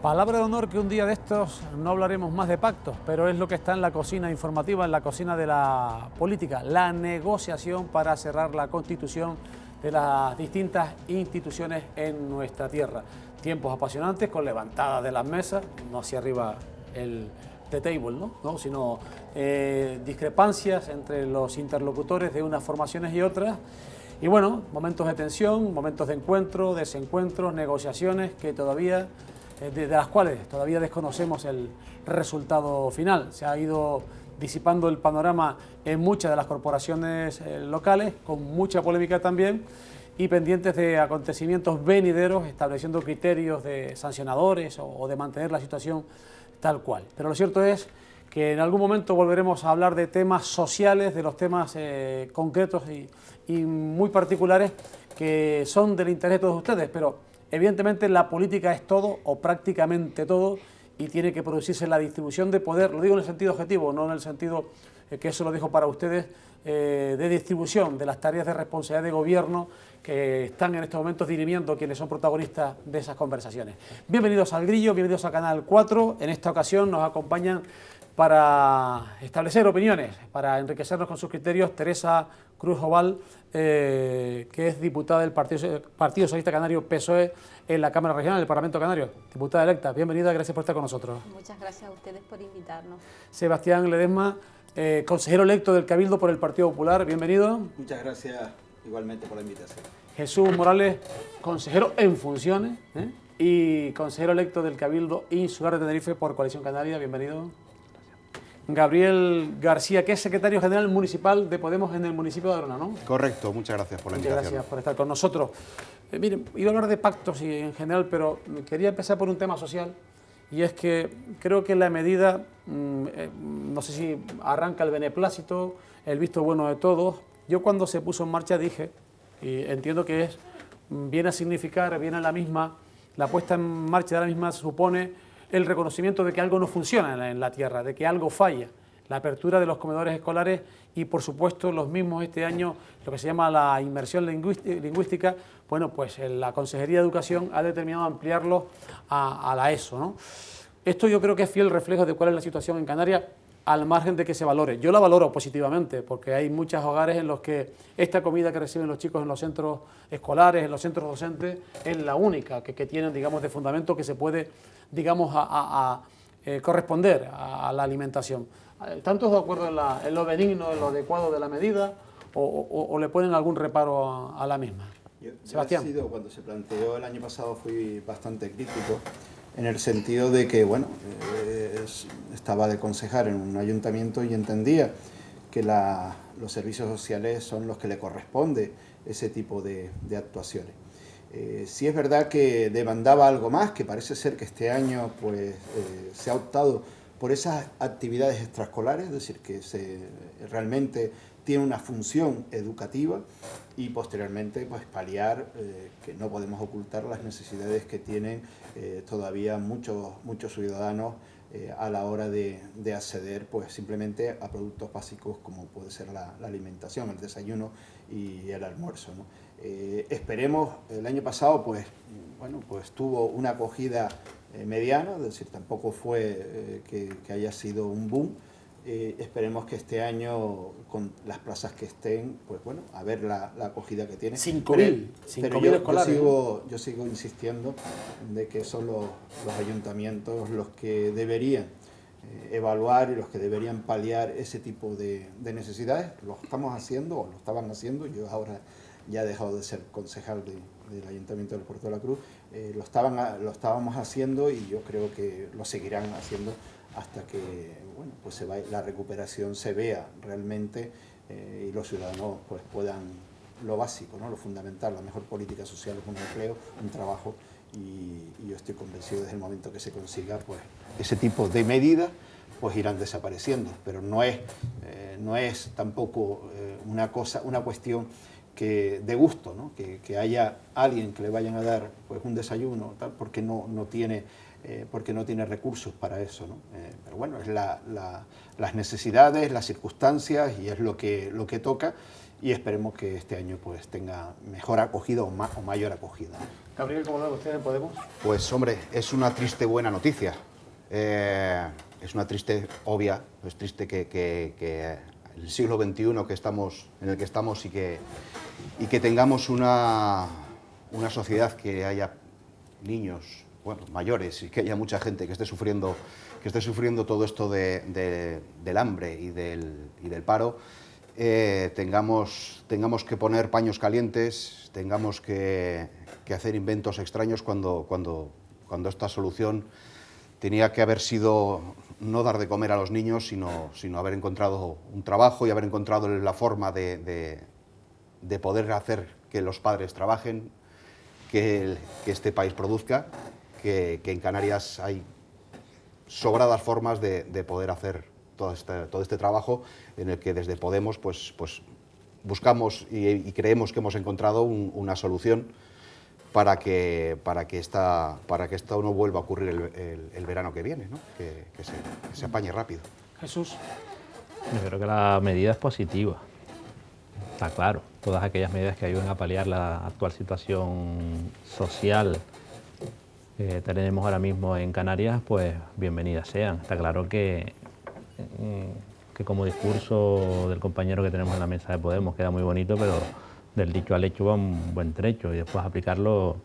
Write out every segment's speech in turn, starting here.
Palabra de honor que un día de estos no hablaremos más de pactos, pero es lo que está en la cocina informativa, en la cocina de la política, la negociación para cerrar la constitución de las distintas instituciones en nuestra tierra. Tiempos apasionantes con levantadas de las mesas, no hacia arriba el the table, ¿no? Sino discrepancias entre los interlocutores de unas formaciones y otras. Y bueno, momentos de tensión, momentos de encuentro, desencuentros, negociaciones que todavía, de las cuales todavía desconocemos el resultado final. Se ha ido disipando el panorama en muchas de las corporaciones locales, con mucha polémica también, y pendientes de acontecimientos venideros, estableciendo criterios de sancionadores o de mantener la situación tal cual. Pero lo cierto es que en algún momento volveremos a hablar de temas sociales, de los temas concretos y muy particulares que son del interés de todos ustedes, pero evidentemente la política es todo o prácticamente todo y tiene que producirse la distribución de poder, lo digo en el sentido objetivo, no en el sentido que eso lo dejo para ustedes, de distribución de las tareas de responsabilidad de gobierno que están en estos momentos dirimiendo quienes son protagonistas de esas conversaciones. Bienvenidos al Grillo, bienvenidos a Canal 4, en esta ocasión nos acompañan para establecer opiniones, para enriquecernos con sus criterios, Teresa Cruz Oval, que es diputada del Partido Socialista Canario PSOE en la Cámara Regional del Parlamento Canario. Diputada electa, bienvenida, gracias por estar con nosotros. Muchas gracias a ustedes por invitarnos. Sebastián Ledesma, consejero electo del Cabildo por el Partido Popular, bienvenido. Muchas gracias igualmente por la invitación. Jesús Morales, consejero en funciones y consejero electo del Cabildo Insular de Tenerife por Coalición Canaria, bienvenido. Gabriel García, que es secretario general municipal de Podemos en el municipio de Arona, ¿no? Correcto, muchas gracias por la invitación. Muchas gracias por estar con nosotros. Miren, iba a hablar de pactos y en general, pero quería empezar por un tema social, y es que creo que la medida, no sé si arranca el beneplácito, el visto bueno de todos. Yo cuando se puso en marcha dije, y entiendo que viene a significar, viene a la misma, la puesta en marcha de la misma supone el reconocimiento de que algo no funciona en la tierra, de que algo falla, la apertura de los comedores escolares y por supuesto los mismos este año, lo que se llama la inmersión lingüística, bueno, pues la Consejería de Educación ha determinado ampliarlos a la ESO, ¿no? Esto yo creo que es fiel reflejo de cuál es la situación en Canarias, al margen de que se valore. Yo la valoro positivamente, porque hay muchos hogares en los que esta comida que reciben los chicos en los centros escolares, en los centros docentes, es la única que tienen, digamos, de fundamento que se puede, digamos, corresponder a la alimentación. ¿Están todos de acuerdo en lo benigno, en lo adecuado de la medida, o le ponen algún reparo a la misma? Sebastián. Cuando se planteó el año pasado fui bastante crítico, en el sentido de que, bueno, estaba de concejal en un ayuntamiento y entendía que los servicios sociales son los que le corresponde ese tipo de actuaciones. Sí es verdad que demandaba algo más, que parece ser que este año pues, se ha optado por esas actividades extraescolares, es decir, que realmente tiene una función educativa y posteriormente pues, paliar, que no podemos ocultar las necesidades que tienen todavía muchos ciudadanos a la hora de acceder pues, simplemente a productos básicos como puede ser la alimentación, el desayuno y el almuerzo, ¿no? Esperemos, el año pasado pues, bueno, pues tuvo una acogida mediana, es decir, tampoco fue que haya sido un boom. Esperemos que este año, con las plazas que estén, pues bueno, a ver la acogida que tiene. 5.000 escolares. Yo sigo insistiendo de que son los ayuntamientos los que deberían evaluar y los que deberían paliar ese tipo de necesidades. Lo estamos haciendo, o lo estaban haciendo, yo ahora ya he dejado de ser concejal del Ayuntamiento del Puerto de la Cruz, lo estábamos haciendo y yo creo que lo seguirán haciendo hasta que bueno, pues la recuperación se vea realmente y los ciudadanos pues, puedan lo básico, ¿no? Lo fundamental, la mejor política social es un empleo, un trabajo y yo estoy convencido desde el momento que se consiga pues, ese tipo de medidas pues irán desapareciendo, pero no es tampoco una cuestión de gusto, ¿no? Que haya alguien que le vayan a dar pues, un desayuno tal, porque no tiene recursos para eso, ¿no? Pero bueno, es las necesidades, las circunstancias y es lo que toca y esperemos que este año pues tenga mejor acogida o mayor acogida. Gabriel, ¿cómo lo ve usted en Podemos? Pues hombre, es una triste buena noticia. Es una triste obvia, es triste que el siglo XXI en el que estamos y que tengamos una sociedad que haya niños, bueno, mayores, y que haya mucha gente que esté sufriendo todo esto del hambre y del paro, tengamos que poner paños calientes, tengamos que hacer inventos extraños cuando esta solución tenía que haber sido no dar de comer a los niños, sino haber encontrado un trabajo y haber encontrado la forma de poder hacer que los padres trabajen, que este país produzca, que en Canarias hay sobradas formas de poder hacer todo este trabajo, en el que desde Podemos pues buscamos y creemos que hemos encontrado una solución para que esto no vuelva a ocurrir el verano que viene, ¿no? que se apañe rápido. Jesús. Yo creo que la medida es positiva, está claro. Todas aquellas medidas que ayuden a paliar la actual situación social que tenemos ahora mismo en Canarias, pues bienvenidas sean. Está claro que como discurso del compañero que tenemos en la mesa de Podemos queda muy bonito, pero del dicho al hecho va un buen trecho, y después aplicarlo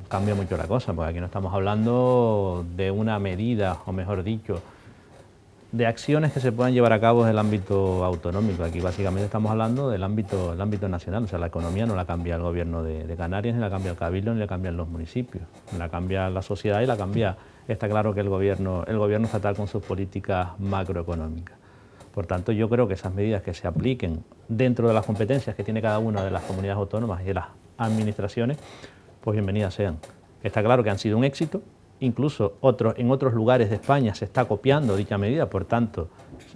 cambia mucho la cosa, porque aquí no estamos hablando de una medida, o mejor dicho, de acciones que se puedan llevar a cabo en el ámbito autonómico. Aquí básicamente estamos hablando del ámbito nacional, o sea, la economía no la cambia el gobierno de Canarias, ni la cambia el Cabildo, ni la cambian los municipios, la cambia la sociedad y la cambia, está claro que el gobierno estatal con sus políticas macroeconómicas. Por tanto, yo creo que esas medidas que se apliquen dentro de las competencias que tiene cada una de las comunidades autónomas y de las administraciones, pues bienvenidas sean. Está claro que han sido un éxito, incluso en otros lugares de España se está copiando dicha medida, por tanto,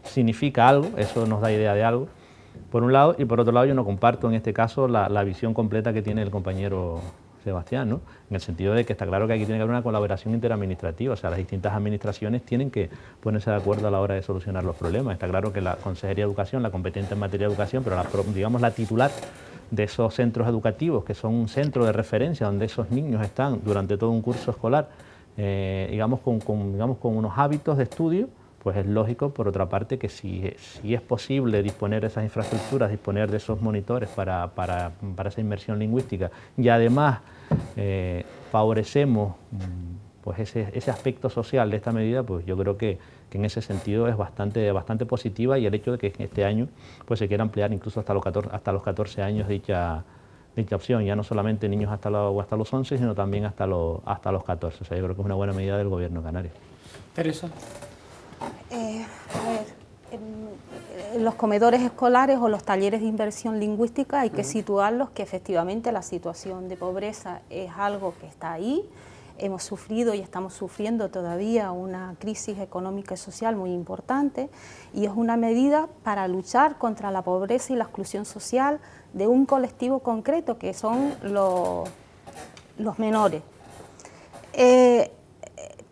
significa algo, eso nos da idea de algo, por un lado, y por otro lado yo no comparto en este caso la visión completa que tiene el compañero Sebastián, ¿no? En el sentido de que está claro que aquí tiene que haber una colaboración interadministrativa, o sea, las distintas administraciones tienen que ponerse de acuerdo a la hora de solucionar los problemas. Está claro que la Consejería de Educación, la competente en materia de educación, pero digamos la titular de esos centros educativos, que son un centro de referencia donde esos niños están durante todo un curso escolar, digamos con unos hábitos de estudio, pues es lógico, por otra parte, que si es posible disponer de esas infraestructuras, disponer de esos monitores para esa inmersión lingüística, y además favorecemos pues ese aspecto social de esta medida, pues yo creo que en ese sentido es bastante positiva, y el hecho de que este año pues se quiera ampliar incluso hasta los 14 años dicha opción, ya no solamente niños hasta los 11, sino también hasta los 14. O sea, yo creo que es una buena medida del Gobierno canario. Teresa. Los comedores escolares o los talleres de inversión lingüística hay que situarlos, que efectivamente la situación de pobreza es algo que está ahí. Hemos sufrido y estamos sufriendo todavía una crisis económica y social muy importante, y es una medida para luchar contra la pobreza y la exclusión social de un colectivo concreto, que son los menores.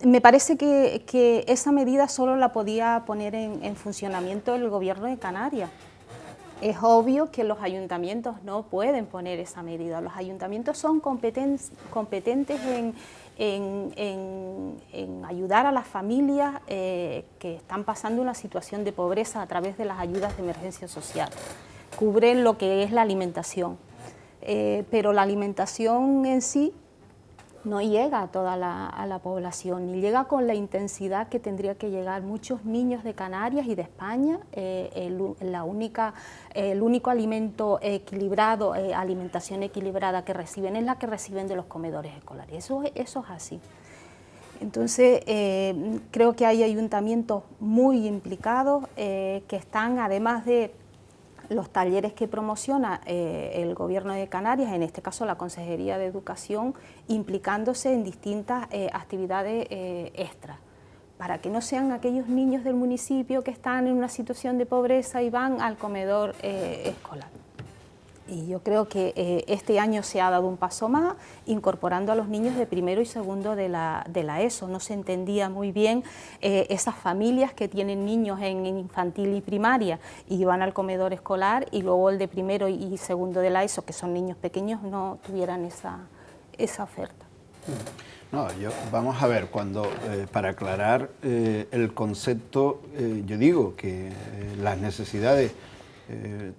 Me parece que esa medida solo la podía poner en funcionamiento el Gobierno de Canarias. Es obvio que los ayuntamientos no pueden poner esa medida. Los ayuntamientos son competentes en ayudar a las familias que están pasando una situación de pobreza a través de las ayudas de emergencia social. Cubren lo que es la alimentación, pero la alimentación en sí no llega a toda la población, ni llega con la intensidad que tendría que llegar. Muchos niños de Canarias y de España, el único alimento equilibrado, alimentación equilibrada que reciben es la que reciben de los comedores escolares. Eso es así. Entonces, creo que hay ayuntamientos muy implicados que están, además de los talleres que promociona el Gobierno de Canarias, en este caso la Consejería de Educación, implicándose en distintas actividades extras, para que no sean aquellos niños del municipio que están en una situación de pobreza y van al comedor escolar. Y yo creo que este año se ha dado un paso más, incorporando a los niños de primero y segundo de la ESO. No se entendía muy bien esas familias que tienen niños en infantil y primaria y van al comedor escolar, y luego el de primero y segundo de la ESO, que son niños pequeños, no tuvieran esa oferta. No, vamos a ver, para aclarar el concepto, yo digo que las necesidades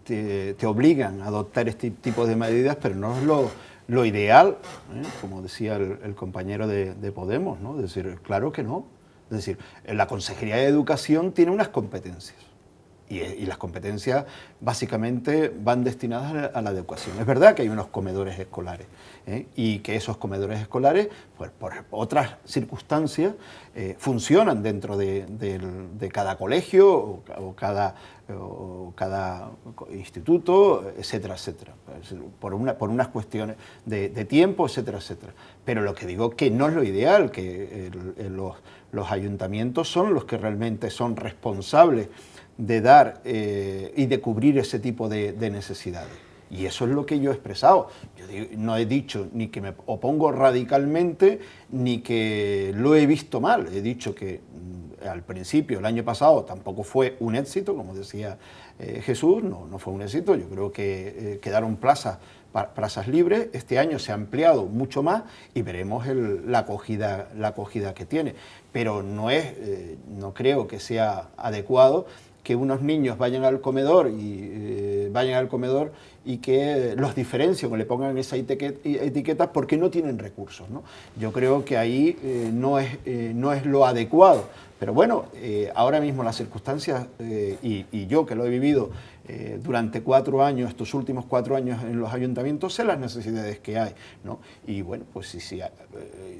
te obligan a adoptar este tipo de medidas, pero no es lo ideal, como decía el compañero de Podemos, ¿no? Es decir, claro que no. Es decir, la Consejería de Educación tiene unas competencias. Y las competencias básicamente van destinadas a la educación. Es verdad que hay unos comedores escolares y que esos comedores escolares, pues, por otras circunstancias, funcionan dentro de cada colegio o cada instituto, etcétera, etcétera, por unas cuestiones de tiempo, etcétera, etcétera. Pero lo que digo que no es lo ideal, que los ayuntamientos son los que realmente son responsables de dar y de cubrir ese tipo de necesidades. Y eso es lo que yo he expresado. No he dicho ni que me opongo radicalmente, ni que lo he visto mal. He dicho que al principio, el año pasado, tampoco fue un éxito, como decía Jesús, no fue un éxito. Yo creo que quedaron plazas libres. Este año se ha ampliado mucho más y veremos la acogida que tiene. Pero no creo que sea adecuado que unos niños vayan al comedor y que los diferencien o le pongan esa etiqueta porque no tienen recursos, ¿no? Yo creo que ahí no es lo adecuado. Pero bueno, ahora mismo las circunstancias, y yo que lo he vivido durante 4 años, estos últimos 4 años en los ayuntamientos, sé las necesidades que hay, ¿no? Y bueno, pues sí,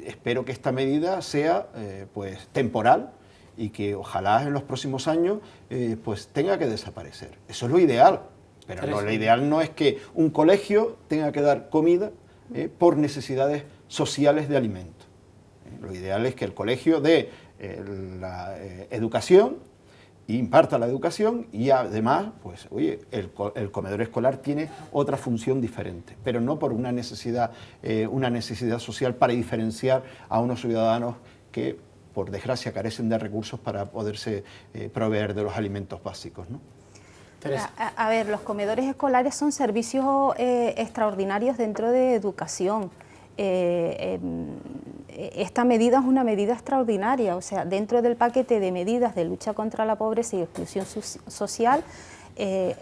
espero que esta medida sea pues temporal, y que ojalá en los próximos años pues tenga que desaparecer. Eso es lo ideal, pero lo ideal no es que un colegio tenga que dar comida por necesidades sociales de alimento. Lo ideal es que el colegio dé la educación, imparta la educación y además, pues oye, el comedor escolar tiene otra función diferente, pero no por una necesidad social para diferenciar a unos ciudadanos que por desgracia carecen de recursos para poderse proveer de los alimentos básicos, ¿no? A ver, los comedores escolares son servicios extraordinarios dentro de educación. Esta medida es una medida extraordinaria, o sea, dentro del paquete de medidas de lucha contra la pobreza y exclusión social,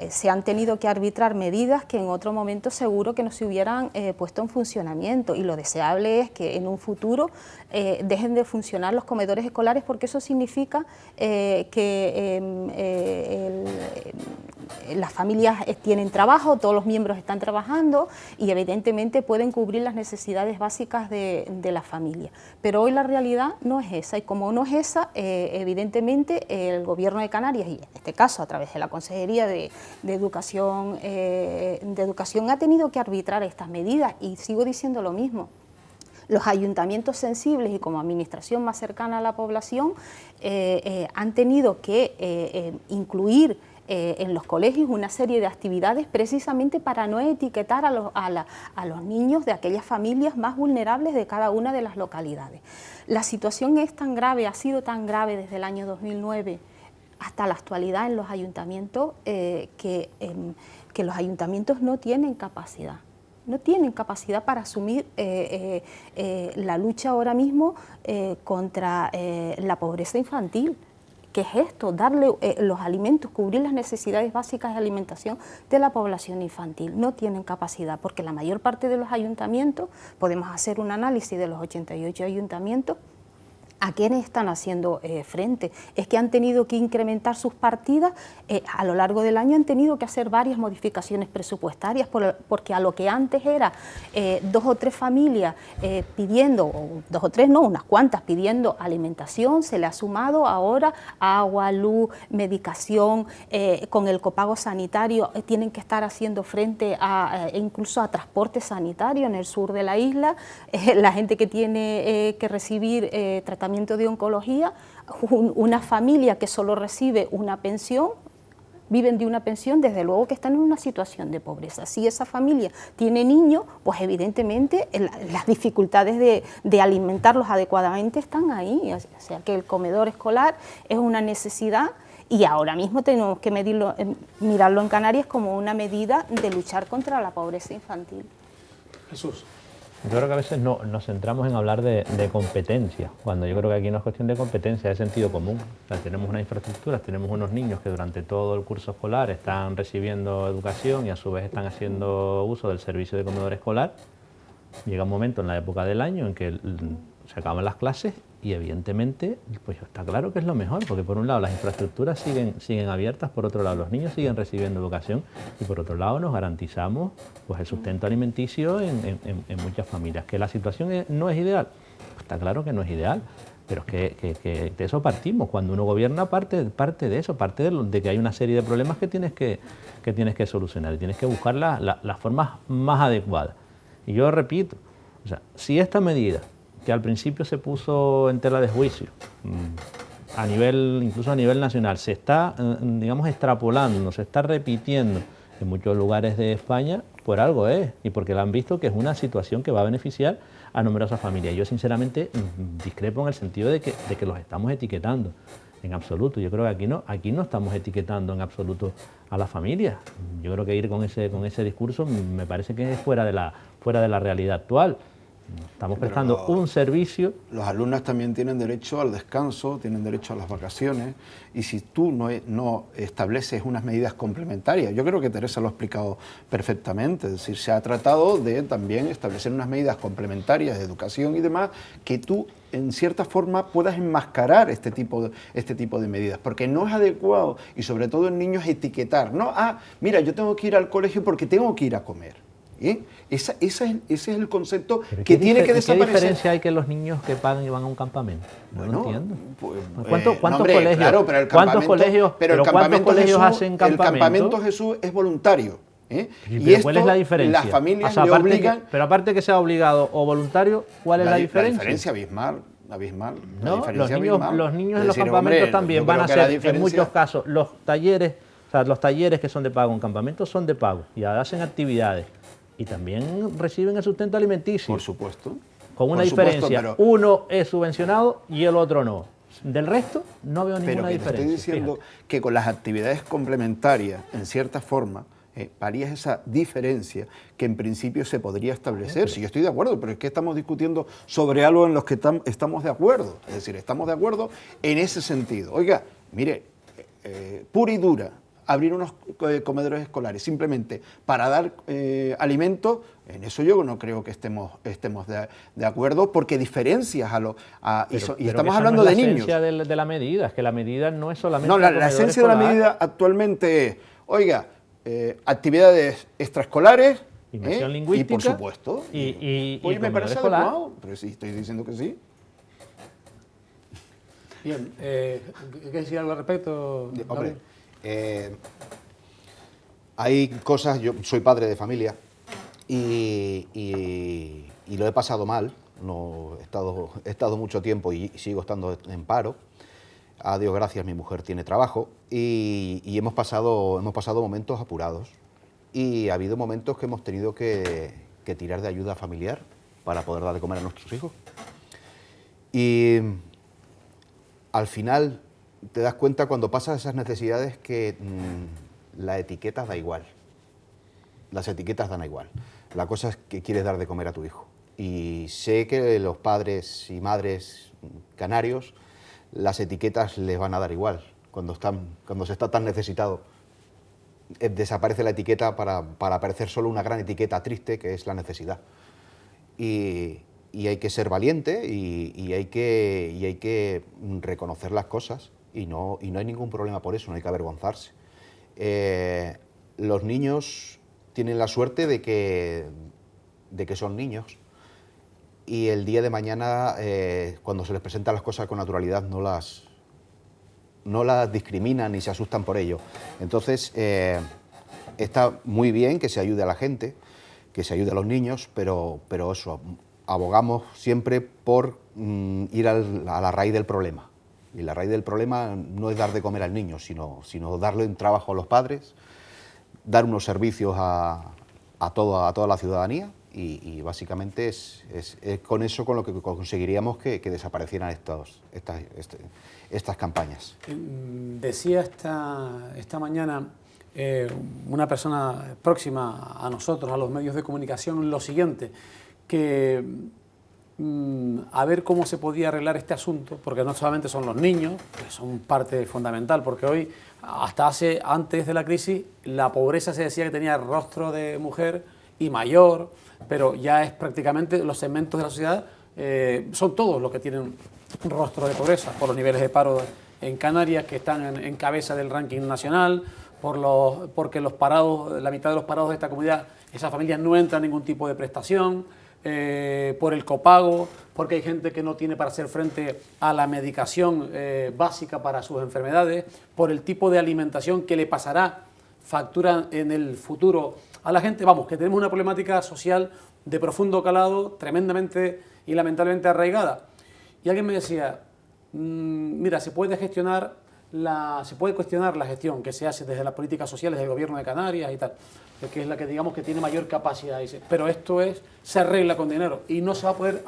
se han tenido que arbitrar medidas que en otro momento seguro que no se hubieran puesto en funcionamiento, y lo deseable es que en un futuro dejen de funcionar los comedores escolares, porque eso significa que las familias tienen trabajo, todos los miembros están trabajando y evidentemente pueden cubrir las necesidades básicas de la familia. Pero hoy la realidad no es esa, y como no es esa, evidentemente el Gobierno de Canarias, y en este caso a través de la Consejería de Educación, ha tenido que arbitrar estas medidas, y sigo diciendo lo mismo. Los ayuntamientos sensibles y como administración más cercana a la población han tenido que incluir en los colegios una serie de actividades precisamente para no etiquetar a los niños de aquellas familias más vulnerables de cada una de las localidades. La situación es tan grave, ha sido tan grave desde el año 2009 hasta la actualidad en los ayuntamientos que los ayuntamientos no tienen capacidad. No tienen capacidad para asumir la lucha ahora mismo contra la pobreza infantil. ¿Qué es esto? Darle los alimentos, cubrir las necesidades básicas de alimentación de la población infantil. No tienen capacidad, porque la mayor parte de los ayuntamientos, podemos hacer un análisis de los 88 ayuntamientos, ¿a quiénes están haciendo frente? Es que han tenido que incrementar sus partidas, a lo largo del año han tenido que hacer varias modificaciones presupuestarias, porque a lo que antes era 2 o 3 familias pidiendo, o 2 o 3 no, unas cuantas pidiendo alimentación, se le ha sumado ahora agua, luz, medicación, con el copago sanitario tienen que estar haciendo frente incluso a transporte sanitario en el sur de la isla, la gente que tiene que recibir tratamiento de oncología, una familia que solo recibe una pensión, viven de una pensión, desde luego que están en una situación de pobreza. Si esa familia tiene niños, pues evidentemente las dificultades de alimentarlos adecuadamente están ahí. O sea que el comedor escolar es una necesidad y ahora mismo tenemos que mirarlo en Canarias como una medida de luchar contra la pobreza infantil. Jesús. Yo creo que a veces nos centramos en hablar de competencia, cuando yo creo que aquí no es cuestión de competencia, es sentido común. O sea, tenemos unas infraestructuras, tenemos unos niños que durante todo el curso escolar están recibiendo educación y a su vez están haciendo uso del servicio de comedor escolar. Llega un momento en la época del año en que se acaban las clases y evidentemente pues está claro que es lo mejor, porque por un lado las infraestructuras siguen abiertas, por otro lado los niños siguen recibiendo educación y por otro lado nos garantizamos pues el sustento alimenticio en muchas familias. ¿Que la situación no es ideal? Pues está claro que no es ideal, pero es que de eso partimos. Cuando uno gobierna parte de eso, parte de que hay una serie de problemas que tienes que solucionar y tienes que buscar las formas más adecuadas. Y yo repito, o sea, si esta medida que al principio se puso en tela de juicio, incluso a nivel nacional, se está, digamos, extrapolando, se está repitiendo en muchos lugares de España, por algo es, y porque la han visto que es una situación que va a beneficiar a numerosas familias. Yo sinceramente discrepo en el sentido de que los estamos etiquetando, en absoluto. Yo creo que aquí no estamos etiquetando en absoluto a las familias. Yo creo que ir con ese discurso me parece que es fuera de la realidad actual. Estamos prestando un servicio. Los alumnos también tienen derecho al descanso, tienen derecho a las vacaciones, y si tú no estableces unas medidas complementarias, yo creo que Teresa lo ha explicado perfectamente, es decir, se ha tratado de también establecer unas medidas complementarias de educación y demás, que tú en cierta forma puedas enmascarar este tipo de medidas, porque no es adecuado, y sobre todo en niños, etiquetar, no, mira, yo tengo que ir al colegio porque tengo que ir a comer. Ese es el concepto que tiene que desaparecer. ¿Qué diferencia hay que los niños que pagan y van a un campamento? No lo entiendo. ¿Cuántos colegios hacen campamento? El campamento, Jesús, es voluntario. ¿Y cuál es la diferencia? Las familias le obligan... Pero aparte que sea obligado o voluntario, ¿cuál es la diferencia? La diferencia abismal. No, los niños en los campamentos también van a hacer, en muchos casos, los talleres que son de pago en campamentos son de pago y hacen actividades. Y también reciben el sustento alimenticio. Por supuesto. Con una diferencia. Pero uno es subvencionado y el otro no. Del resto no veo ninguna diferencia. Pero estoy diciendo que con las actividades complementarias, en cierta forma, parías esa diferencia que en principio se podría establecer. Sí, yo estoy de acuerdo, pero es que estamos discutiendo sobre algo en lo que estamos de acuerdo. Es decir, estamos de acuerdo en ese sentido. Oiga, mire, pura y dura, abrir unos comedores escolares simplemente para dar alimentos, en eso yo no creo que estemos de acuerdo, porque diferencias y estamos hablando de niños. La esencia de la medida, es que la medida no es solamente... No, la esencia de la medida actualmente es, oiga, actividades extraescolares, inmersión lingüística, y por supuesto, y me parece adecuado, pero sí, estoy diciendo que sí. Bien, ¿qué decir algo al respecto? Hombre, hay cosas, yo soy padre de familia y lo he pasado mal, he estado mucho tiempo y sigo estando en paro. A Dios gracias, mi mujer tiene trabajo y hemos pasado momentos apurados y ha habido momentos que hemos tenido que tirar de ayuda familiar para poder dar de comer a nuestros hijos. Y al final te das cuenta cuando pasas esas necesidades que la etiqueta da igual. Las etiquetas dan igual. La cosa es que quieres dar de comer a tu hijo. Y sé que los padres y madres canarios, las etiquetas les van a dar igual. Cuando se está tan necesitado, desaparece la etiqueta para aparecer solo una gran etiqueta triste, que es la necesidad. Y hay que ser valiente y hay que reconocer las cosas. Y no hay ningún problema por eso, no hay que avergonzarse. Los niños tienen la suerte de que son niños y el día de mañana, cuando se les presentan las cosas con naturalidad, no las discriminan ni se asustan por ello. Entonces, está muy bien que se ayude a la gente, que se ayude a los niños, pero eso, abogamos siempre por ir a la raíz del problema. Y la raíz del problema no es dar de comer al niño, sino darle un trabajo a los padres, dar unos servicios a toda la ciudadanía y básicamente es con eso con lo que conseguiríamos que desaparecieran estas campañas. Decía esta mañana una persona próxima a nosotros, a los medios de comunicación, lo siguiente, que a ver cómo se podía arreglar este asunto, porque no solamente son los niños, que son parte fundamental, porque hoy, antes de la crisis, la pobreza se decía que tenía rostro de mujer y mayor, pero ya es prácticamente los segmentos de la sociedad, son todos los que tienen rostro de pobreza, por los niveles de paro en Canarias, que están en cabeza del ranking nacional, porque los parados, la mitad de los parados de esta comunidad, esas familias no entran en ningún tipo de prestación, por el copago, porque hay gente que no tiene para hacer frente a la medicación básica para sus enfermedades, por el tipo de alimentación que le pasará factura en el futuro a la gente. Vamos, que tenemos una problemática social de profundo calado, tremendamente y lamentablemente arraigada. Y alguien me decía, mira, se puede cuestionar la gestión que se hace desde las políticas sociales del gobierno de Canarias y tal, que es la que digamos que tiene mayor capacidad, dice, pero esto se arregla con dinero y no se va a poder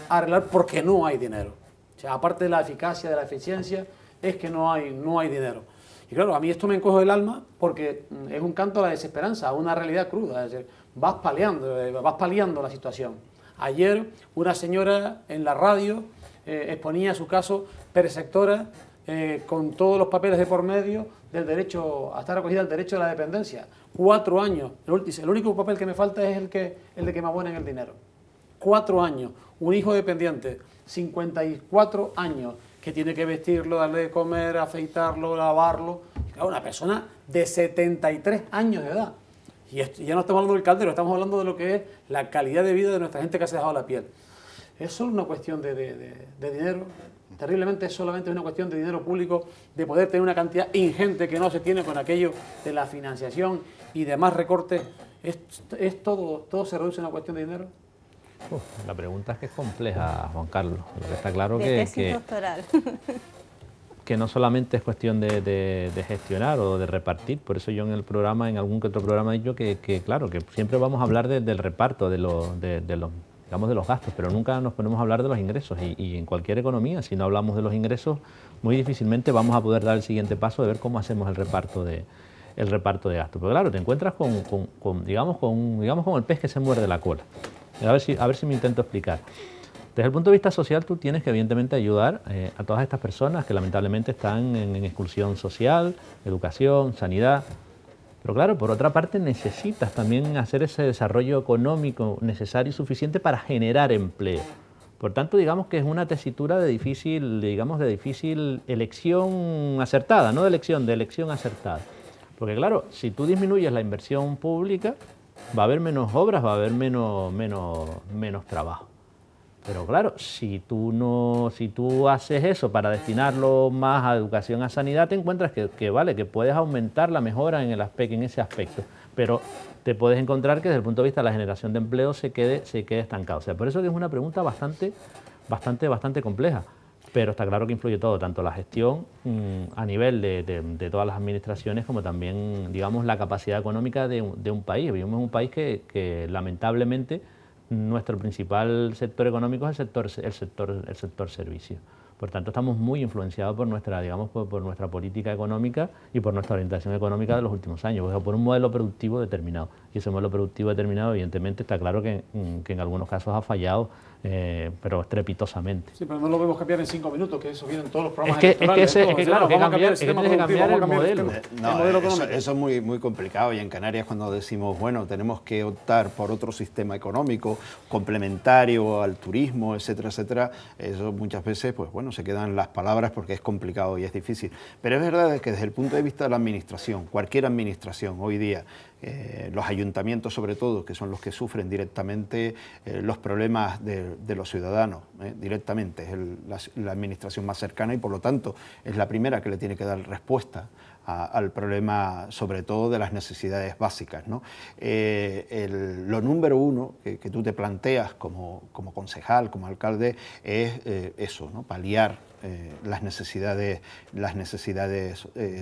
arreglar porque no hay dinero. O sea, aparte de la eficacia, de la eficiencia, es que no hay dinero. Y claro, a mí esto me encoge el alma porque es un canto a la desesperanza, a una realidad cruda, es decir, vas paliando la situación. Ayer una señora en la radio exponía su caso perceptora con todos los papeles de por medio del derecho a estar acogida al derecho a la dependencia. 4 años. El único papel que me falta es el de que me abonen el dinero. 4 años. Un hijo dependiente, 54 años, que tiene que vestirlo, darle de comer, afeitarlo, lavarlo. Y claro, una persona de 73 años de edad. Y ya no estamos hablando del caldero, estamos hablando de lo que es la calidad de vida de nuestra gente que se ha dejado la piel. Es solo una cuestión de dinero. Terriblemente es solamente una cuestión de dinero público, de poder tener una cantidad ingente que no se tiene con aquello de la financiación y demás recortes. ¿Todo se reduce a una cuestión de dinero? La pregunta es que es compleja, Juan Carlos. Lo que está claro que no solamente es cuestión de gestionar o de repartir, por eso yo en el programa, en algún que otro programa he dicho que claro, que siempre vamos a hablar del reparto, de los gastos, pero nunca nos ponemos a hablar de los ingresos y en cualquier economía, si no hablamos de los ingresos, muy difícilmente vamos a poder dar el siguiente paso de ver cómo hacemos el reparto de gastos. Pero claro, te encuentras con el pez que se muerde la cola. A ver si me intento explicar. Desde el punto de vista social, tú tienes que evidentemente ayudar a todas estas personas que lamentablemente están en exclusión social, educación, sanidad. Pero claro, por otra parte necesitas también hacer ese desarrollo económico necesario y suficiente para generar empleo. Por tanto, digamos que es una tesitura de difícil elección acertada, no de elección acertada. Porque claro, si tú disminuyes la inversión pública, va a haber menos obras, va a haber menos trabajo. Pero claro, si tú haces eso para destinarlo más a educación, a sanidad, te encuentras que puedes aumentar la mejora en ese aspecto. Pero te puedes encontrar que desde el punto de vista de la generación de empleo se quede estancado. O sea, por eso que es una pregunta bastante compleja. Pero está claro que influye todo, tanto la gestión a nivel de todas las administraciones como también, digamos, la capacidad económica de un país. Vivimos en un país que lamentablemente nuestro principal sector económico es el sector servicio. Por tanto, estamos muy influenciados por nuestra política económica y por nuestra orientación económica de los últimos años, o sea, por un modelo productivo determinado. Y ese modelo productivo determinado, evidentemente, está claro que en algunos casos ha fallado, pero estrepitosamente. Sí, pero no lo vemos cambiar en 5 minutos, que eso viene en todos los programas electorales. Es que claro, vamos a cambiar el modelo. Eso es muy complicado, y en Canarias cuando decimos, bueno, tenemos que optar por otro sistema económico complementario al turismo, etcétera, etcétera, eso muchas veces, pues bueno, se quedan las palabras porque es complicado y es difícil. Pero es verdad que desde el punto de vista de la administración, cualquier administración hoy día, los ayuntamientos sobre todo, que son los que sufren directamente los problemas de los ciudadanos, directamente, es la administración más cercana y por lo tanto es la primera que le tiene que dar respuesta al problema, sobre todo de las necesidades básicas, ¿no? Lo número uno que tú te planteas como concejal, como alcalde, es eso, ¿no? Paliar las necesidades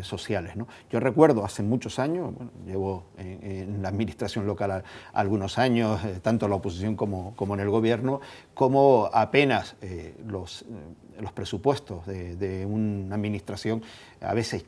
sociales, ¿no? Yo recuerdo hace muchos años, bueno, llevo en la administración local algunos años, tanto en la oposición como en el gobierno, como apenas los presupuestos de una administración, a veces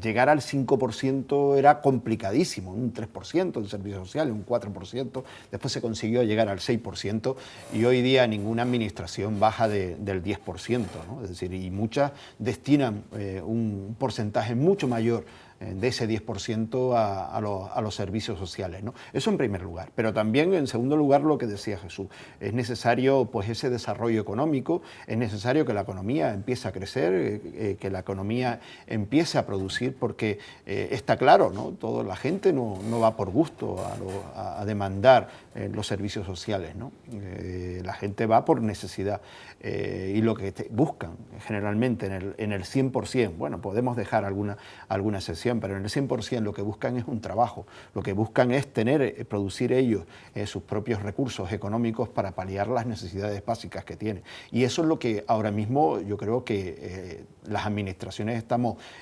llegar al 5% era complicadísimo, un 3% en servicios sociales, un 4%, después se consiguió llegar al 6% y hoy día ninguna administración baja del 10%, ¿no? Es decir, y muchas destinan un porcentaje mucho mayor de ese 10% a los servicios sociales, ¿no? Eso en primer lugar, pero también en segundo lugar lo que decía Jesús, es necesario pues ese desarrollo económico, es necesario que la economía empiece a crecer, que la economía empiece a producir, porque está claro, ¿no? Toda la gente no va por gusto a demandar los servicios sociales, ¿no? La gente va por necesidad y lo que buscan generalmente en el 100%, bueno, podemos dejar alguna excepción, pero en el 100% lo que buscan es un trabajo, lo que buscan es producir ellos sus propios recursos económicos para paliar las necesidades básicas que tienen. Y eso es lo que ahora mismo yo creo que las administraciones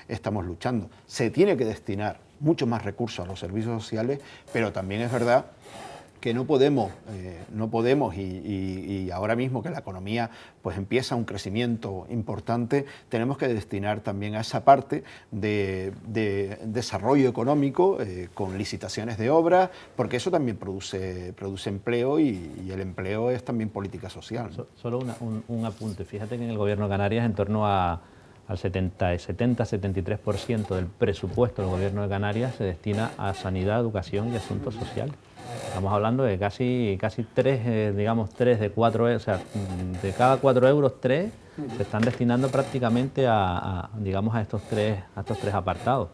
estamos luchando. Se tiene que destinar mucho más recursos a los servicios sociales, pero también es verdad que no podemos y ahora mismo que la economía pues empieza un crecimiento importante, tenemos que destinar también a esa parte de desarrollo económico con licitaciones de obras, porque eso también produce empleo y el empleo es también política social, ¿no? Solo un apunte, fíjate que en el Gobierno de Canarias en torno al 70-73% del presupuesto del Gobierno de Canarias se destina a sanidad, educación y asuntos sociales. Estamos hablando de casi 3, digamos 3 de 4, o sea, de cada 4 euros, 3 se están destinando prácticamente digamos, a estos tres apartados.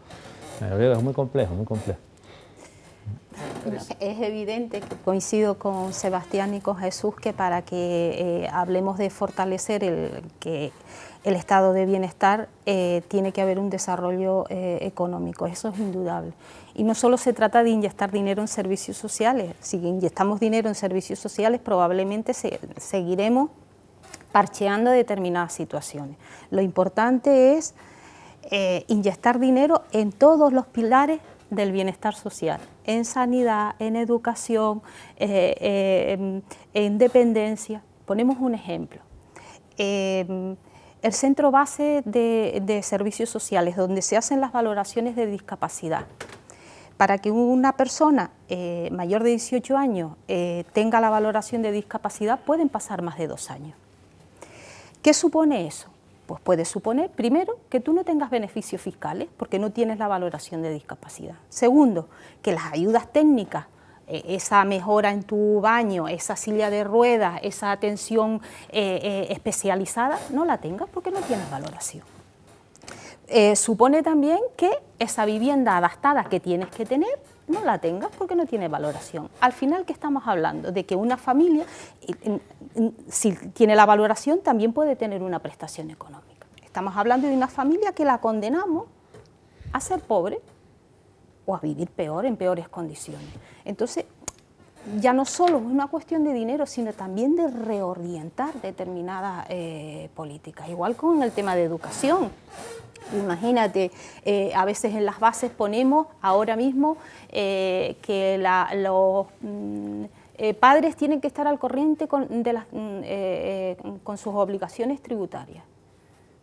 Es muy complejo, muy complejo. Es evidente que coincido con Sebastián y con Jesús que para que hablemos de fortalecer el estado de bienestar tiene que haber un desarrollo económico, eso es indudable. Y no solo se trata de inyectar dinero en servicios sociales, si inyectamos dinero en servicios sociales probablemente seguiremos parcheando determinadas situaciones. Lo importante es inyectar dinero en todos los pilares del bienestar social, en sanidad, en educación, en dependencia. Ponemos un ejemplo. El centro base de servicios sociales, donde se hacen las valoraciones de discapacidad. Para que una persona mayor de 18 años tenga la valoración de discapacidad, pueden pasar más de 2 años. ¿Qué supone eso? Pues puede suponer, primero, que tú no tengas beneficios fiscales porque no tienes la valoración de discapacidad. Segundo, que las ayudas técnicas, esa mejora en tu baño, esa silla de ruedas, esa atención especializada, no la tengas porque no tienes valoración. Supone también que esa vivienda adaptada que tienes que tener no la tengas porque no tiene valoración. Al final, ¿qué estamos hablando? De que una familia, si tiene la valoración, también puede tener una prestación económica. Estamos hablando de una familia que la condenamos a ser pobre o a vivir peor, en peores condiciones. Entonces, ya no solo es una cuestión de dinero, sino también de reorientar determinadas políticas. Igual con el tema de educación. Imagínate, a veces en las bases ponemos ahora mismo que los padres tienen que estar al corriente con sus obligaciones tributarias.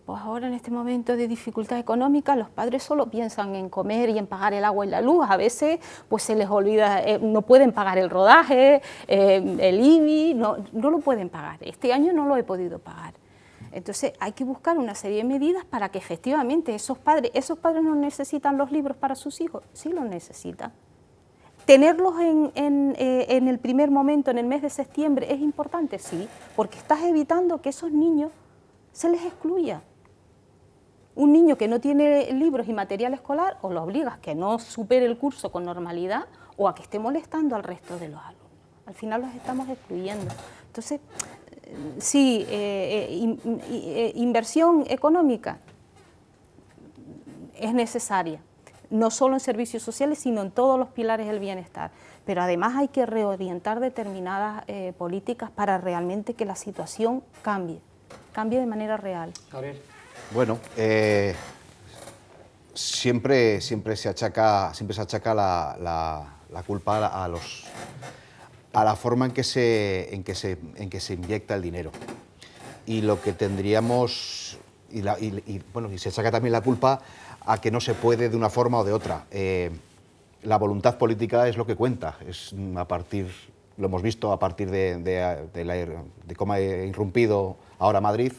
Pues ahora en este momento de dificultad económica los padres solo piensan en comer y en pagar el agua y la luz. A veces pues se les olvida, no pueden pagar el rodaje, el IBI, no lo pueden pagar. Este año no lo he podido pagar. Entonces hay que buscar una serie de medidas para que efectivamente esos padres no necesitan los libros para sus hijos, sí los necesitan. ¿Tenerlos en el primer momento, en el mes de septiembre, es importante? Sí, porque estás evitando que esos niños se les excluya. Un niño que no tiene libros y material escolar, o lo obligas a que no supere el curso con normalidad, o a que esté molestando al resto de los alumnos. Al final los estamos excluyendo. Entonces, sí, inversión económica es necesaria, no solo en servicios sociales, sino en todos los pilares del bienestar. Pero además hay que reorientar determinadas políticas para realmente que la situación cambie de manera real. Gabriel. Bueno, siempre se achaca la culpa a la forma en que se inyecta el dinero. Y lo que tendríamos, y se achaca también la culpa a que no se puede de una forma o de otra. La voluntad política es lo que cuenta, lo hemos visto a partir de cómo ha irrumpido ahora Madrid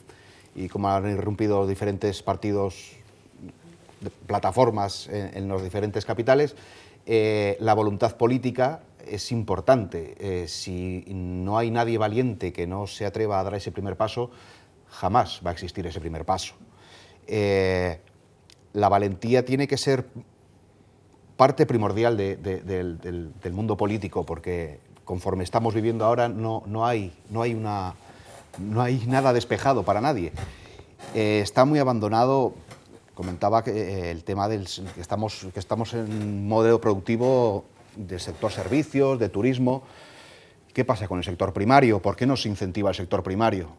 y cómo han irrumpido diferentes partidos, plataformas en las diferentes capitales. La voluntad política es importante. Si no hay nadie valiente que no se atreva a dar ese primer paso, jamás va a existir ese primer paso. La valentía tiene que ser parte primordial del mundo político, porque conforme estamos viviendo ahora no hay nada despejado para nadie. Está muy abandonado. Comentaba que el tema que estamos en un modelo productivo del sector servicios, de turismo. ¿Qué pasa con el sector primario? ¿Por qué no se incentiva el sector primario?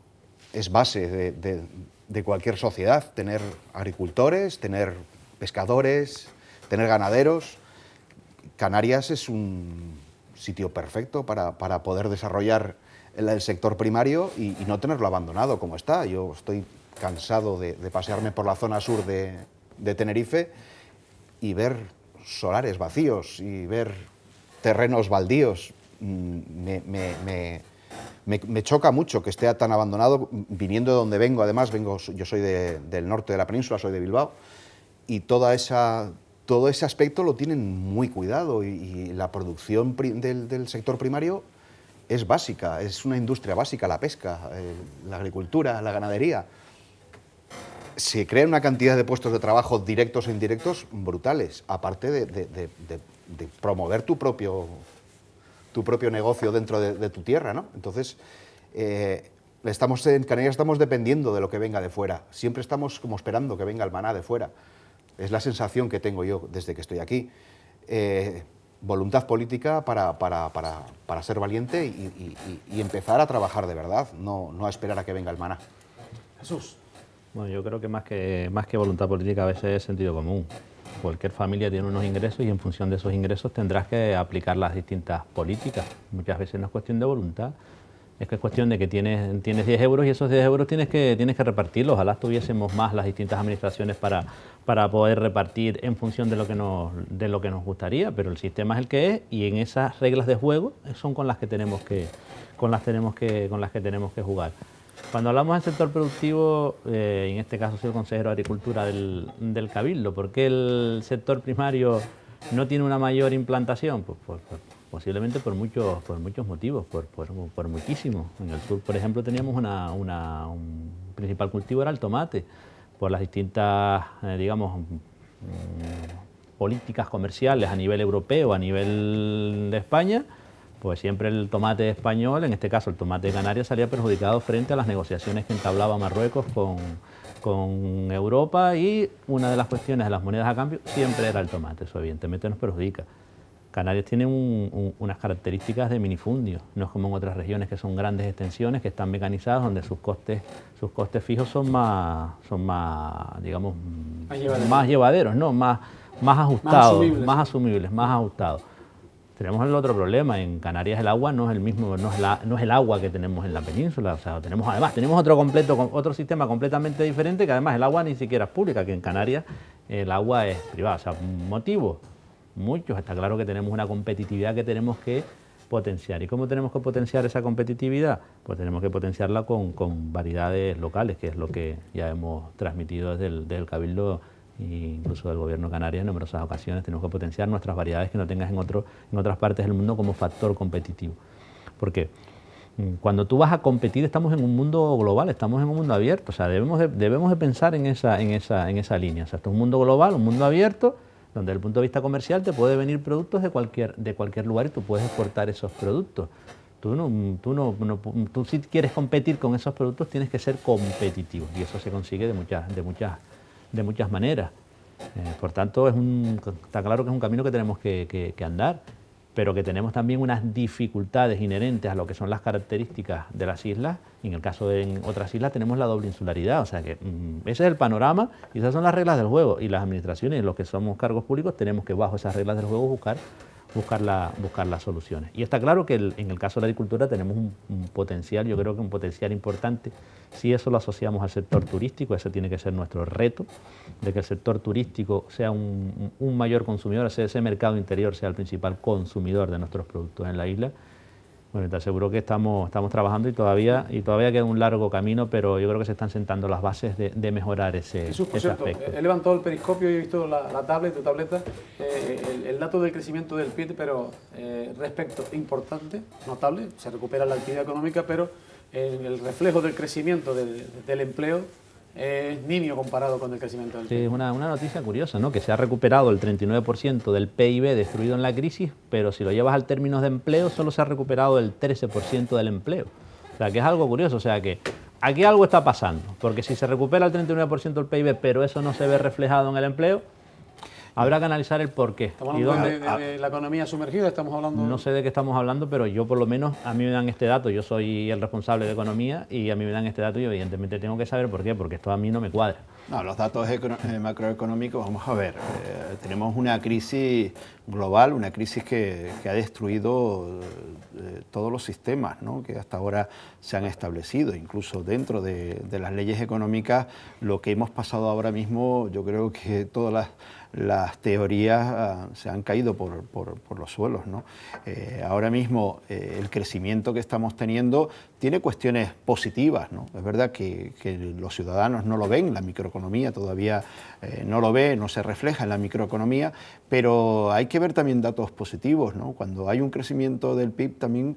Es base de cualquier sociedad, tener agricultores, tener pescadores, tener ganaderos. Canarias es un sitio perfecto para poder desarrollar el sector primario y no tenerlo abandonado como está. Yo estoy cansado de pasearme por la zona sur de Tenerife y ver solares vacíos y ver terrenos baldíos. Me choca mucho que esté tan abandonado, viniendo de donde vengo. Además, yo soy del norte de la península, soy de Bilbao, y todo ese aspecto lo tienen muy cuidado, y la producción del sector primario es básica, es una industria básica, la pesca, la agricultura, la ganadería. Se crean una cantidad de puestos de trabajo directos e indirectos brutales, aparte de promover tu propio negocio dentro de tu tierra, ¿no? Entonces, en Canarias estamos dependiendo de lo que venga de fuera. Siempre estamos como esperando que venga el maná de fuera. Es la sensación que tengo yo desde que estoy aquí. Voluntad política para ser valiente y empezar a trabajar de verdad, no a esperar a que venga el maná. Jesús. Bueno, yo creo que más que voluntad política a veces es sentido común. Cualquier familia tiene unos ingresos y en función de esos ingresos tendrás que aplicar las distintas políticas. Muchas veces no es cuestión de voluntad, es que es cuestión de que tienes 10 euros y esos 10 euros tienes que repartirlos. Ojalá tuviésemos más las distintas administraciones para poder repartir en función de lo que nos gustaría, pero el sistema es el que es y en esas reglas de juego son con las que tenemos que jugar. Cuando hablamos del sector productivo, en este caso soy el consejero de Agricultura del Cabildo. ¿Por qué el sector primario no tiene una mayor implantación? Pues posiblemente por muchos motivos, por muchísimos. En el sur, por ejemplo, teníamos un principal cultivo era el tomate. Por las distintas, políticas comerciales a nivel europeo, a nivel de España, pues siempre el tomate español, en este caso el tomate de Canarias, salía perjudicado frente a las negociaciones que entablaba Marruecos con Europa, y una de las cuestiones de las monedas a cambio siempre era el tomate. Eso evidentemente nos perjudica. Canarias tiene unas características de minifundio, no es como en otras regiones que son grandes extensiones, que están mecanizadas, donde sus costes fijos son más llevaderos, ¿no? más ajustados, más asumibles, más ajustados. Tenemos el otro problema, en Canarias el agua no es el mismo, no es el agua que tenemos en la península. O sea, tenemos otro sistema completamente diferente, que además el agua ni siquiera es pública, que en Canarias el agua es privada. O sea, motivos, muchos. Está claro que tenemos una competitividad que tenemos que potenciar. ¿Y cómo tenemos que potenciar esa competitividad? Pues tenemos que potenciarla con variedades locales, que es lo que ya hemos transmitido desde el Cabildo e incluso del Gobierno de Canarias en numerosas ocasiones. Tenemos que potenciar nuestras variedades que no tengas en otras partes del mundo como factor competitivo. Porque cuando tú vas a competir estamos en un mundo global, estamos en un mundo abierto. O sea, debemos de pensar en esa línea. O sea, esto es un mundo global, un mundo abierto, donde desde el punto de vista comercial te pueden venir productos de cualquier lugar y tú puedes exportar esos productos. Tú si quieres competir con esos productos tienes que ser competitivo, y eso se consigue de muchas maneras. Por tanto, está claro que es un camino que tenemos que andar, pero que tenemos también unas dificultades inherentes a lo que son las características de las islas, y en el caso de en otras islas tenemos la doble insularidad, o sea que ese es el panorama y esas son las reglas del juego, y las administraciones y los que somos cargos públicos tenemos que bajo esas reglas del juego buscar las soluciones. Y está claro que en el caso de la agricultura tenemos un potencial, yo creo que un potencial importante, si eso lo asociamos al sector turístico, ese tiene que ser nuestro reto, de que el sector turístico sea un mayor consumidor, ese mercado interior sea el principal consumidor de nuestros productos en la isla. Bueno, te aseguro que estamos trabajando y todavía queda un largo camino, pero yo creo que se están sentando las bases de mejorar ese cierto, aspecto. He levantado el periscopio y he visto la tablet, tu tableta, el dato del crecimiento del PIB, pero respecto importante, notable, se recupera la actividad económica, pero el reflejo del crecimiento del empleo es nimio comparado con el crecimiento del PIB. Sí, es una noticia curiosa, ¿no? Que se ha recuperado el 39% del PIB destruido en la crisis, pero si lo llevas al términos de empleo, solo se ha recuperado el 13% del empleo. O sea, que es algo curioso, o sea, que aquí algo está pasando, porque si se recupera el 39% del PIB, pero eso no se ve reflejado en el empleo, habrá que analizar el porqué. ¿Estamos hablando de la economía sumergida? ¿Estamos hablando? No sé de qué estamos hablando, pero yo por lo menos, a mí me dan este dato, yo soy el responsable de economía y a mí me dan este dato y evidentemente tengo que saber por qué, porque esto a mí no me cuadra. No, los datos macroeconómicos, vamos a ver, tenemos una crisis global, una crisis que ha destruido todos los sistemas, ¿no?, que hasta ahora se han establecido, incluso dentro de las leyes económicas, lo que hemos pasado ahora mismo, yo creo que todas las teorías se han caído por los suelos, ¿no? Ahora mismo el crecimiento que estamos teniendo tiene cuestiones positivas, ¿no? Es verdad que los ciudadanos no lo ven, la microeconomía todavía no lo ve, no se refleja en la microeconomía, pero hay que ver también datos positivos, ¿no? Cuando hay un crecimiento del PIB también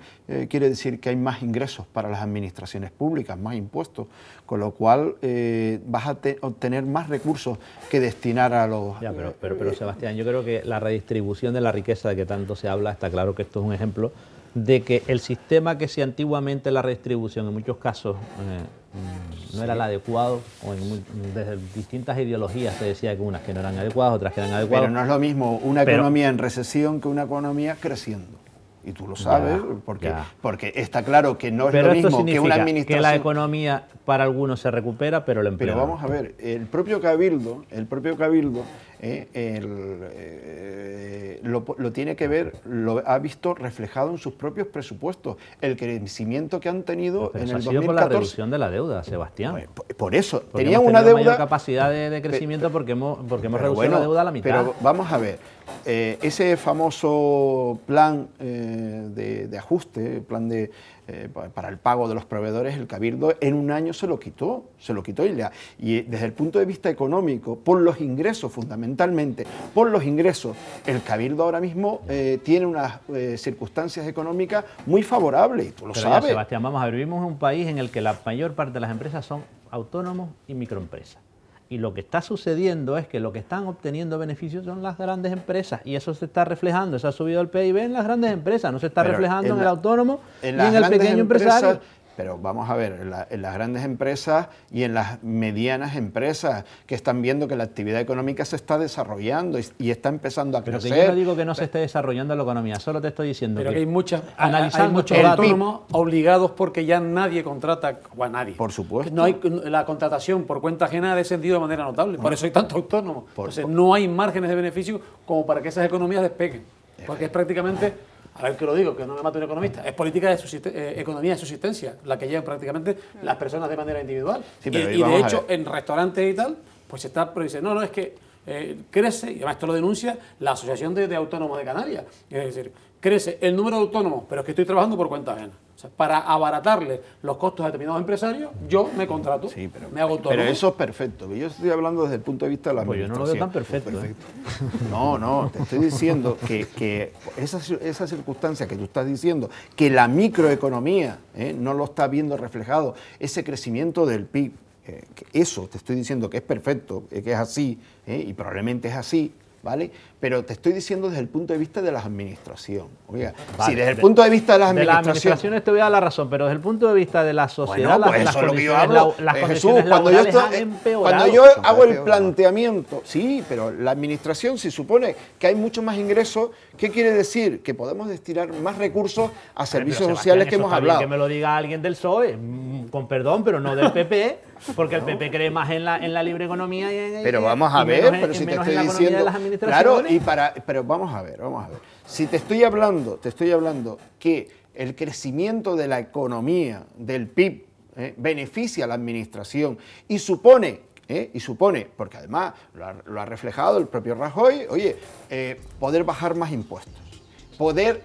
quiere decir que hay más ingresos para las administraciones públicas, más impuestos, con lo cual vas a obtener más recursos que destinar a los... Ya, pero Sebastián, yo creo que la redistribución de la riqueza de que tanto se habla, está claro que esto es un ejemplo de que el sistema que si antiguamente la redistribución en muchos casos no era el adecuado, o desde distintas ideologías se decía que unas que no eran adecuadas, otras que eran adecuadas. Pero no es lo mismo una economía en recesión que una economía creciendo. Y tú lo sabes, porque está claro que no es lo mismo que una administración... que la economía para algunos se recupera, pero el empleo... Pero vamos a ver, el propio Cabildo lo tiene que ver, lo ha visto reflejado en sus propios presupuestos, el crecimiento que han tenido en el 2014. Ha sido por la reducción de la deuda, Sebastián. Por eso, porque tenían una deuda... mayor capacidad de crecimiento porque hemos reducido la deuda a la mitad. Pero vamos a ver, ese famoso plan de ajuste, plan para el pago de los proveedores, el Cabildo en un año se lo quitó y desde el punto de vista económico, por los ingresos fundamentalmente, por los ingresos, el Cabildo ahora mismo tiene unas circunstancias económicas muy favorables, y tú lo sabes. Sebastián, vamos a ver, vivimos en un país en el que la mayor parte de las empresas son autónomos y microempresas. Y lo que está sucediendo es que lo que están obteniendo beneficios son las grandes empresas, y eso se está reflejando, eso ha subido el PIB en las grandes empresas, no se está reflejando en el autónomo y en el pequeño empresario. Pero vamos a ver, en las grandes empresas y en las medianas empresas que están viendo que la actividad económica se está desarrollando y está empezando a crecer. Pero que yo no digo que no se esté desarrollando la economía, solo te estoy diciendo que hay muchos datos autónomos obligados porque ya nadie contrata, o a nadie. Por supuesto. No hay, la contratación por cuenta ajena ha descendido de manera notable, por eso hay tantos autónomos. Entonces no hay márgenes de beneficio como para que esas economías despeguen, porque es prácticamente... A ver que lo digo, que no me mate un economista, es política de economía de subsistencia, la que llevan prácticamente las personas de manera individual. Sí, y de hecho, en restaurantes y tal, pues se está diciendo, no, es que crece, y además esto lo denuncia la Asociación de Autónomos de Canarias, es decir, crece el número de autónomos, pero es que estoy trabajando por cuenta ajena. O sea, para abaratarle los costos a determinados empresarios, yo me contrato, me hago autónomo. Pero eso es perfecto. Yo estoy hablando desde el punto de vista de la administración. Pues yo no lo veo tan perfecto. No, te estoy diciendo que esa circunstancia que tú estás diciendo, que la microeconomía no lo está viendo reflejado, ese crecimiento del PIB, eso te estoy diciendo que es perfecto, que es así, y probablemente es así, ¿vale? Pero te estoy diciendo desde el punto de vista de la administración. Oiga, Vale, si desde el punto de vista de las administraciones te voy a dar la razón, pero desde el punto de vista de la sociedad, bueno, pues eso es lo que yo hablo. las Jesús, condiciones laborales han empeorado. cuando yo hago el planteamiento, sí, pero la administración, si supone que hay mucho más ingresos, ¿qué quiere decir? Que podemos destinar más recursos a servicios sociales que hemos hablado. Que me lo diga alguien del PSOE, con perdón, pero no del PP, porque el PP cree más en la libre economía y en... Pero vamos a ver, pero si te estoy diciendo... Claro, pero vamos a ver. Si te estoy hablando que el crecimiento de la economía, del PIB, beneficia a la administración y supone, porque además lo ha reflejado el propio Rajoy, oye, poder bajar más impuestos.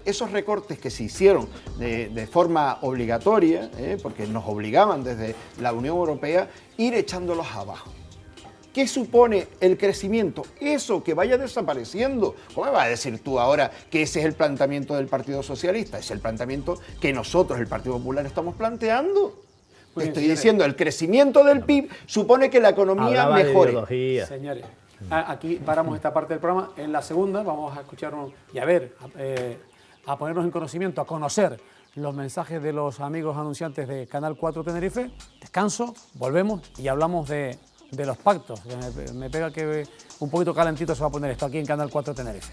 Esos recortes que se hicieron de forma obligatoria, porque nos obligaban desde la Unión Europea, ir echándolos abajo. ¿Qué supone el crecimiento? Eso que vaya desapareciendo. ¿Cómo me vas a decir tú ahora que ese es el planteamiento del Partido Socialista? Es el planteamiento que nosotros, el Partido Popular, estamos planteando. Te estoy diciendo, el crecimiento del PIB supone que la economía mejore. Señores, aquí paramos esta parte del programa. En la segunda vamos a escuchar y a ver, a ponernos en conocimiento, a conocer los mensajes de los amigos anunciantes de Canal 4 Tenerife. Descanso, volvemos y hablamos de los pactos. Me pega que un poquito calentito se va a poner esto aquí en Canal 4 Tenerife.